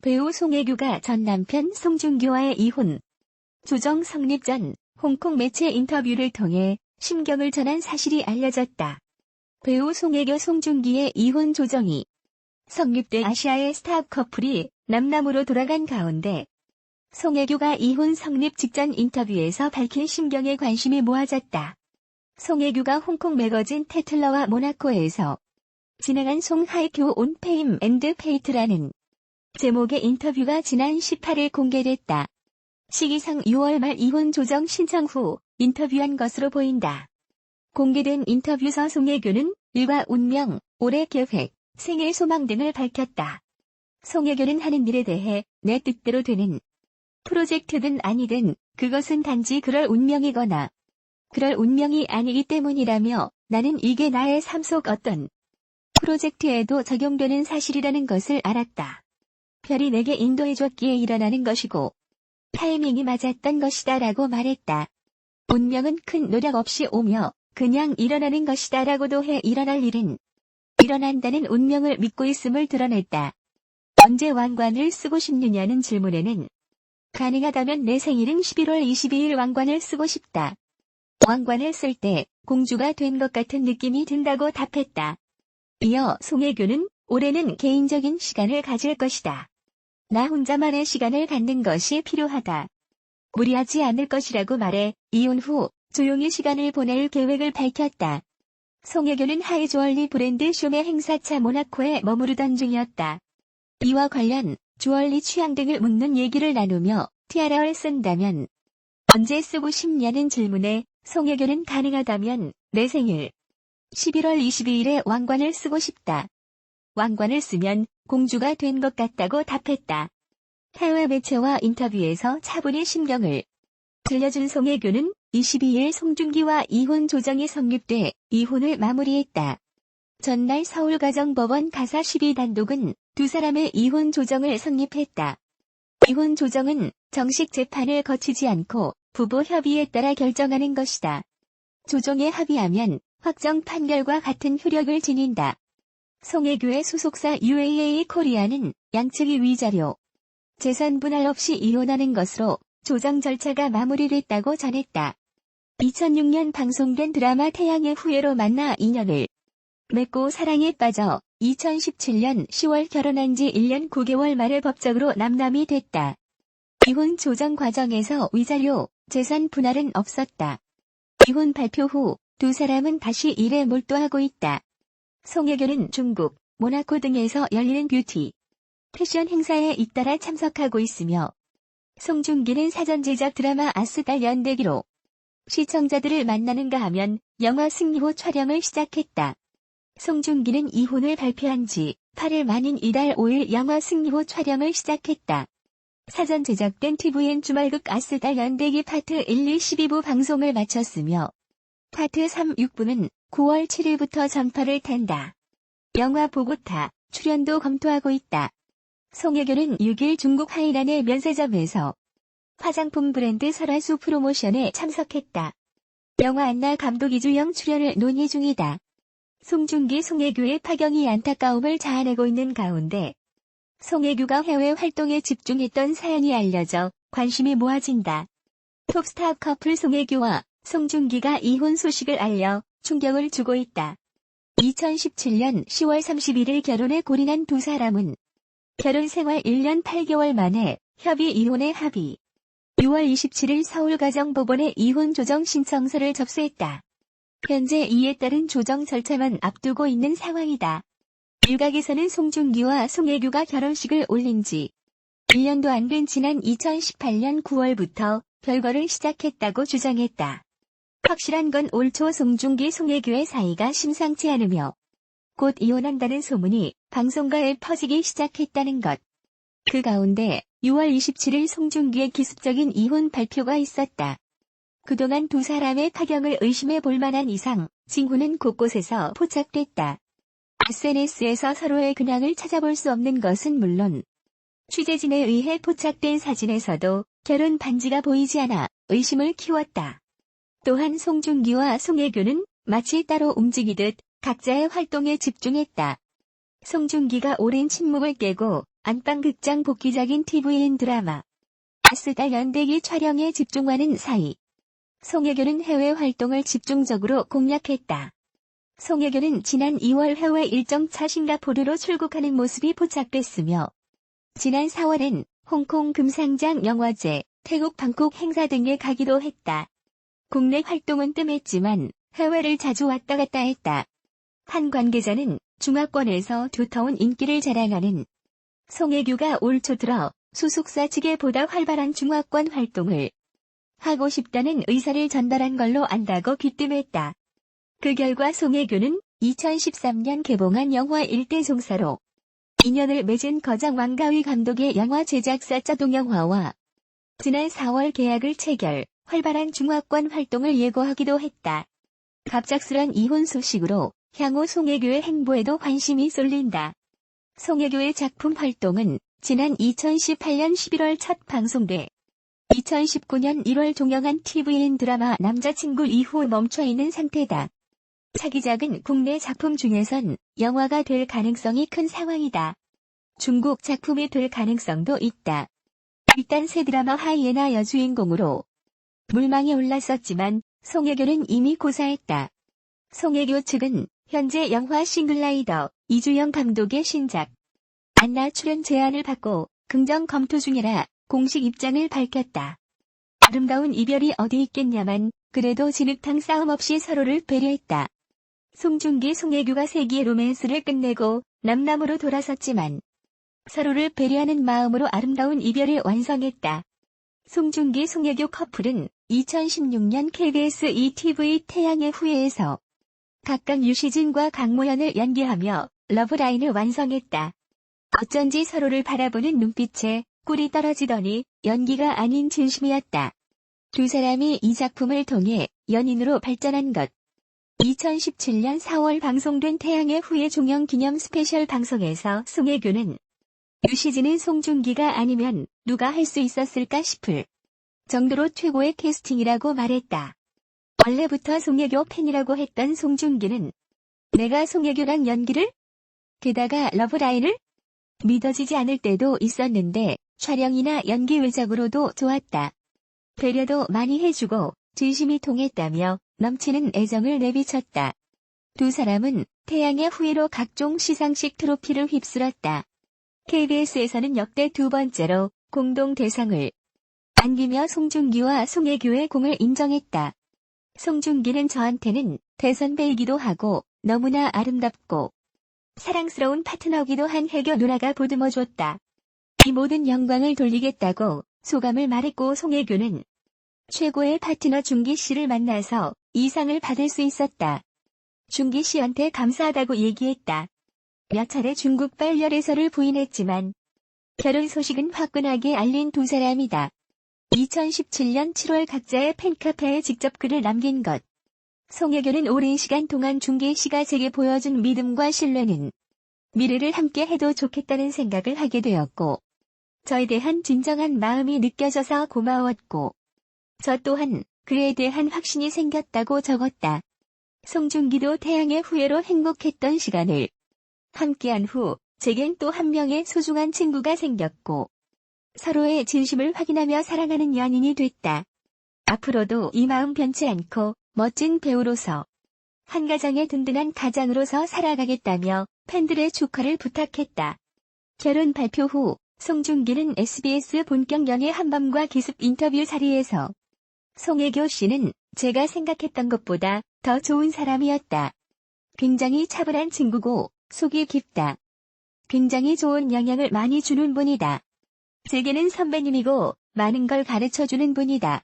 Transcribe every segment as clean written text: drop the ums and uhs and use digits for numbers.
배우 송혜교가 전 남편 송중기와의 이혼, 조정 성립 전 홍콩 매체 인터뷰를 통해 심경을 전한 사실이 알려졌다. 배우 송혜교 송중기의 이혼 조정이 성립돼 아시아의 스타 커플이 남남으로 돌아간 가운데 송혜교가 이혼 성립 직전 인터뷰에서 밝힌 심경에 관심이 모아졌다. 송혜교가 홍콩 매거진 태틀러와 모나코에서 진행한 송하이교 온 페임 앤드 페이트라는 제목의 인터뷰가 지난 18일 공개됐다. 시기상 6월 말 이혼 조정 신청 후 인터뷰한 것으로 보인다. 공개된 인터뷰서 송혜교는 일과 운명, 올해 계획, 생일 소망 등을 밝혔다. 송혜교는 하는 일에 대해 내 뜻대로 되는 프로젝트든 아니든 그것은 단지 그럴 운명이거나 그럴 운명이 아니기 때문이라며 나는 이게 나의 삶 속 어떤 프로젝트에도 적용되는 사실이라는 것을 알았다. 별이 내게 인도해줬기에 일어나는 것이고 타이밍이 맞았던 것이다 라고 말했다. 운명은 큰 노력 없이 오며 그냥 일어나는 것이다 라고도 해 일어날 일은 일어난다는 운명을 믿고 있음을 드러냈다. 언제 왕관을 쓰고 싶느냐는 질문에는 가능하다면 내 생일은 11월 22일 왕관을 쓰고 싶다. 왕관을 쓸 때 공주가 된 것 같은 느낌이 든다고 답했다. 이어 송혜교는 올해는 개인적인 시간을 가질 것이다. 나 혼자만의 시간을 갖는 것이 필요하다. 무리하지 않을 것이라고 말해 이혼 후 조용히 시간을 보낼 계획을 밝혔다. 송혜교는 하이주얼리 브랜드 쇼메 행사차 모나코에 머무르던 중이었다. 이와 관련 주얼리 취향 등을 묻는 얘기를 나누며 티아라를 쓴다면 언제 쓰고 싶냐는 질문에 송혜교는 가능하다면 내 생일 11월 22일에 왕관을 쓰고 싶다. 왕관을 쓰면 공주가 된 것 같다고 답했다. 해외 매체와 인터뷰에서 차분히 심경을 들려준 송혜교는 22일 송중기와 이혼 조정이 성립돼 이혼을 마무리했다. 전날 서울가정법원 가사 12단독은 두 사람의 이혼 조정을 성립했다. 이혼 조정은 정식 재판을 거치지 않고 부부 협의에 따라 결정하는 것이다. 조정에 합의하면 확정 판결과 같은 효력을 지닌다. 송혜교의 소속사 UAA 코리아는 양측이 위자료, 재산 분할 없이 이혼하는 것으로 조정 절차가 마무리됐다고 전했다. 2006년 방송된 드라마 태양의 후예로 만나 인연을 맺고 사랑에 빠져 2017년 10월 결혼한 지 1년 9개월 만에 법적으로 남남이 됐다. 이혼 조정 과정에서 위자료, 재산 분할은 없었다. 이혼 발표 후 두 사람은 다시 일에 몰두하고 있다. 송혜교는 중국, 모나코 등에서 열리는 뷰티, 패션 행사에 잇따라 참석하고 있으며 송중기는 사전 제작 드라마 아스달 연대기로 시청자들을 만나는가 하면 영화 승리호 촬영을 시작했다. 송중기는 이혼을 발표한 지 8일 만인 이달 5일 영화 승리호 촬영을 시작했다. 사전 제작된 TVN 주말극 아스달 연대기 파트 1, 2, 12부 방송을 마쳤으며 파트 3, 6부는 9월 7일부터 전파를 탄다. 영화 보고타 출연도 검토하고 있다. 송혜교는 6일 중국 하이난의 면세점에서 화장품 브랜드 설화수 프로모션에 참석했다. 영화 안나 감독 이주영 출연을 논의 중이다. 송중기 송혜교의 파경이 안타까움을 자아내고 있는 가운데 송혜교가 해외 활동에 집중했던 사연이 알려져 관심이 모아진다. 톱스타 커플 송혜교와 송중기가 이혼 소식을 알려 충격을 주고 있다. 2017년 10월 31일 결혼에 골인한 두 사람은 결혼 생활 1년 8개월 만에 협의 이혼에 합의. 6월 27일 서울가정법원에 이혼 조정 신청서를 접수했다. 현재 이에 따른 조정 절차만 앞두고 있는 상황이다. 일각에서는 송중기와 송혜교가 결혼식을 올린 지 1년도 안 된 지난 2018년 9월부터 별거를 시작했다고 주장했다. 확실한 건 올 초 송중기 송혜교의 사이가 심상치 않으며 곧 이혼한다는 소문이 방송가에 퍼지기 시작했다는 것. 그 가운데 6월 27일 송중기의 기습적인 이혼 발표가 있었다. 그동안 두 사람의 파경을 의심해 볼 만한 이상 징후는 곳곳에서 포착됐다. SNS에서 서로의 근황을 찾아볼 수 없는 것은 물론 취재진에 의해 포착된 사진에서도 결혼 반지가 보이지 않아 의심을 키웠다. 또한 송중기와 송혜교는 마치 따로 움직이듯 각자의 활동에 집중했다. 송중기가 오랜 침묵을 깨고 안방극장 복귀작인 tvN 드라마 아스달 연대기 촬영에 집중하는 사이 송혜교는 해외 활동을 집중적으로 공략했다. 송혜교는 지난 2월 해외 일정차 싱가포르로 출국하는 모습이 포착됐으며 지난 4월엔 홍콩 금상장 영화제, 태국 방콕 행사 등에 가기도 했다. 국내 활동은 뜸했지만 해외를 자주 왔다 갔다 했다. 한 관계자는 중화권에서 두터운 인기를 자랑하는 송혜교가 올 초 들어 소속사 측에 보다 활발한 중화권 활동을 하고 싶다는 의사를 전달한 걸로 안다고 귀띔했다. 그 결과 송혜교는 2013년 개봉한 영화 일대송사로 인연을 맺은 거장 왕가위 감독의 영화 제작사 짜동영화와 지난 4월 계약을 체결, 활발한 중화권 활동을 예고하기도 했다. 갑작스런 이혼 소식으로 향후 송혜교의 행보에도 관심이 쏠린다. 송혜교의 작품 활동은 지난 2018년 11월 첫 방송돼 2019년 1월 종영한 tvN 드라마 남자친구 이후 멈춰있는 상태다. 차기작은 국내 작품 중에선 영화가 될 가능성이 큰 상황이다. 중국 작품이 될 가능성도 있다. 일단 새 드라마 하이에나 여주인공으로 물망에 올랐었지만 송혜교는 이미 고사했다. 송혜교 측은 현재 영화 싱글라이더 이주영 감독의 신작 안나 출연 제안을 받고 긍정 검토 중이라 공식 입장을 밝혔다. 아름다운 이별이 어디 있겠냐만 그래도 진흙탕 싸움 없이 서로를 배려했다. 송중기 송혜교가 세기의 로맨스를 끝내고 남남으로 돌아섰지만 서로를 배려하는 마음으로 아름다운 이별을 완성했다. 송중기 송혜교 커플은 2016년 KBS ETV 태양의 후예에서 각각 유시진과 강모현을 연기하며 러브라인을 완성했다. 어쩐지 서로를 바라보는 눈빛에 꿀이 떨어지더니 연기가 아닌 진심이었다. 두 사람이 이 작품을 통해 연인으로 발전한 것. 2017년 4월 방송된 태양의 후예 종영 기념 스페셜 방송에서 송혜교는 유시진은 송중기가 아니면 누가 할 수 있었을까 싶을 정도로 최고의 캐스팅이라고 말했다. 원래부터 송혜교 팬이라고 했던 송중기는 내가 송혜교랑 연기를? 게다가 러브라인을? 믿어지지 않을 때도 있었는데 촬영이나 연기 외적으로도 좋았다. 배려도 많이 해주고 진심이 통했다며 넘치는 애정을 내비쳤다. 두 사람은 태양의 후예로 각종 시상식 트로피를 휩쓸었다. KBS에서는 역대 두 번째로 공동 대상을 안기며 송중기와 송혜교의 공을 인정했다. 송중기는 저한테는 대선배이기도 하고 너무나 아름답고 사랑스러운 파트너기도 한 혜교 누나가 보듬어줬다. 이 모든 영광을 돌리겠다고 소감을 말했고 송혜교는 최고의 파트너 중기 씨를 만나서 이 상을 받을 수 있었다. 중기 씨한테 감사하다고 얘기했다. 몇 차례 중국발 열애설을 부인했지만 결혼 소식은 화끈하게 알린 두 사람이다. 2017년 7월 각자의 팬카페에 직접 글을 남긴 것. 송혜교는 오랜 시간 동안 중기 씨가 제게 보여준 믿음과 신뢰는 미래를 함께 해도 좋겠다는 생각을 하게 되었고 저에 대한 진정한 마음이 느껴져서 고마웠고 저 또한 그에 대한 확신이 생겼다고 적었다. 송중기도 태양의 후예로 행복했던 시간을 함께한 후 제겐 또 한 명의 소중한 친구가 생겼고 서로의 진심을 확인하며 사랑하는 연인이 됐다. 앞으로도 이 마음 변치 않고 멋진 배우로서 한 가정의 든든한 가장으로서 살아가겠다며 팬들의 축하를 부탁했다. 결혼 발표 후 송중기는 SBS 본격 연애 한밤과 기습 인터뷰 자리에서 송혜교 씨는 제가 생각했던 것보다 더 좋은 사람이었다. 굉장히 차분한 친구고 속이 깊다. 굉장히 좋은 영향을 많이 주는 분이다. 제게는 선배님이고 많은 걸 가르쳐주는 분이다.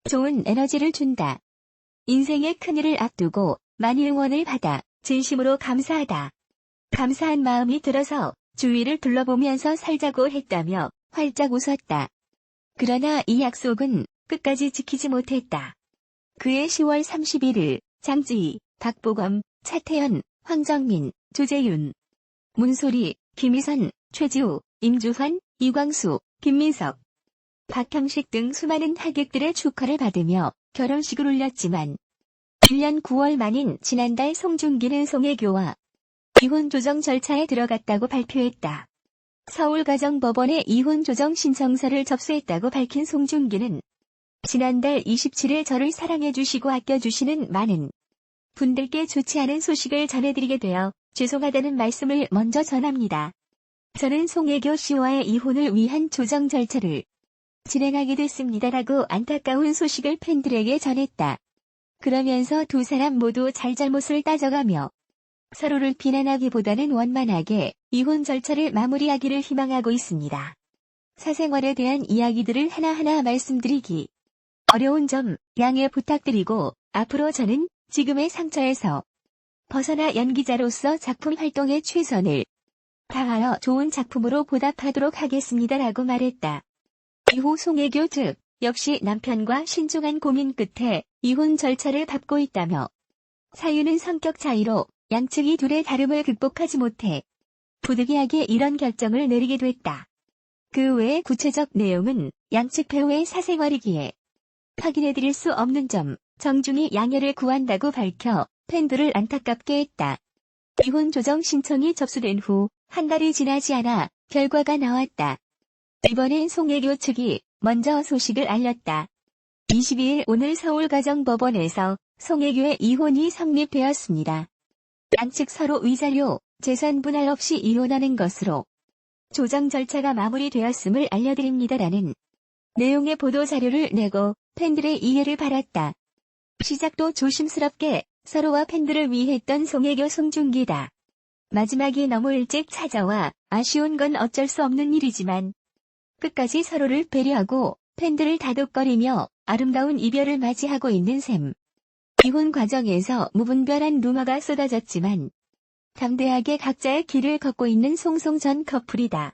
좋은 에너지를 준다. 인생의 큰일을 앞두고 많이 응원을 받아 진심으로 감사하다. 감사한 마음이 들어서 주위를 둘러보면서 살자고 했다며 활짝 웃었다. 그러나 이 약속은 끝까지 지키지 못했다. 그해 10월 31일 장지희, 박보검, 차태현, 황정민, 조재윤, 문소리, 김희선, 최지우, 임주환, 이광수, 김민석, 박형식 등 수많은 하객들의 축하를 받으며 결혼식을 올렸지만 1년 9월 만인 지난달 송중기는 송혜교와 이혼 조정 절차에 들어갔다고 발표했다. 서울가정법원에 이혼 조정 신청서를 접수했다고 밝힌 송중기는 지난달 27일 저를 사랑해주시고 아껴주시는 많은 분들께 좋지 않은 소식을 전해드리게 되어 죄송하다는 말씀을 먼저 전합니다. 저는 송혜교 씨와의 이혼을 위한 조정 절차를 진행하게 됐습니다라고 안타까운 소식을 팬들에게 전했다. 그러면서 두 사람 모두 잘잘못을 따져가며 서로를 비난하기보다는 원만하게 이혼 절차를 마무리하기를 희망하고 있습니다. 사생활에 대한 이야기들을 하나하나 말씀드리기 어려운 점 양해 부탁드리고 앞으로 저는 지금의 상처에서 벗어나 연기자로서 작품 활동에 최선을 다하여 좋은 작품으로 보답하도록 하겠습니다라고 말했다. 이후 송혜교 측 역시 남편과 신중한 고민 끝에 이혼 절차를 밟고 있다며 사유는 성격 차이로 양측이 둘의 다름을 극복하지 못해 부득이하게 이런 결정을 내리게 됐다. 그 외의 구체적 내용은 양측 배우의 사생활이기에 확인해드릴 수 없는 점 정중히 양해를 구한다고 밝혀 팬들을 안타깝게 했다. 이혼 조정 신청이 접수된 후 한 달이 지나지 않아 결과가 나왔다. 이번엔 송혜교 측이 먼저 소식을 알렸다. 22일 오늘 서울가정법원에서 송혜교의 이혼이 성립되었습니다. 양측 서로 위자료, 재산 분할 없이 이혼하는 것으로 조정 절차가 마무리되었음을 알려드립니다라는 내용의 보도자료를 내고 팬들의 이해를 바랐다. 시작도 조심스럽게 서로와 팬들을 위했던 송혜교 송중기다. 마지막이 너무 일찍 찾아와 아쉬운 건 어쩔 수 없는 일이지만 끝까지 서로를 배려하고 팬들을 다독거리며 아름다운 이별을 맞이하고 있는 셈. 이혼 과정에서 무분별한 루머가 쏟아졌지만 담대하게 각자의 길을 걷고 있는 송송 전 커플이다.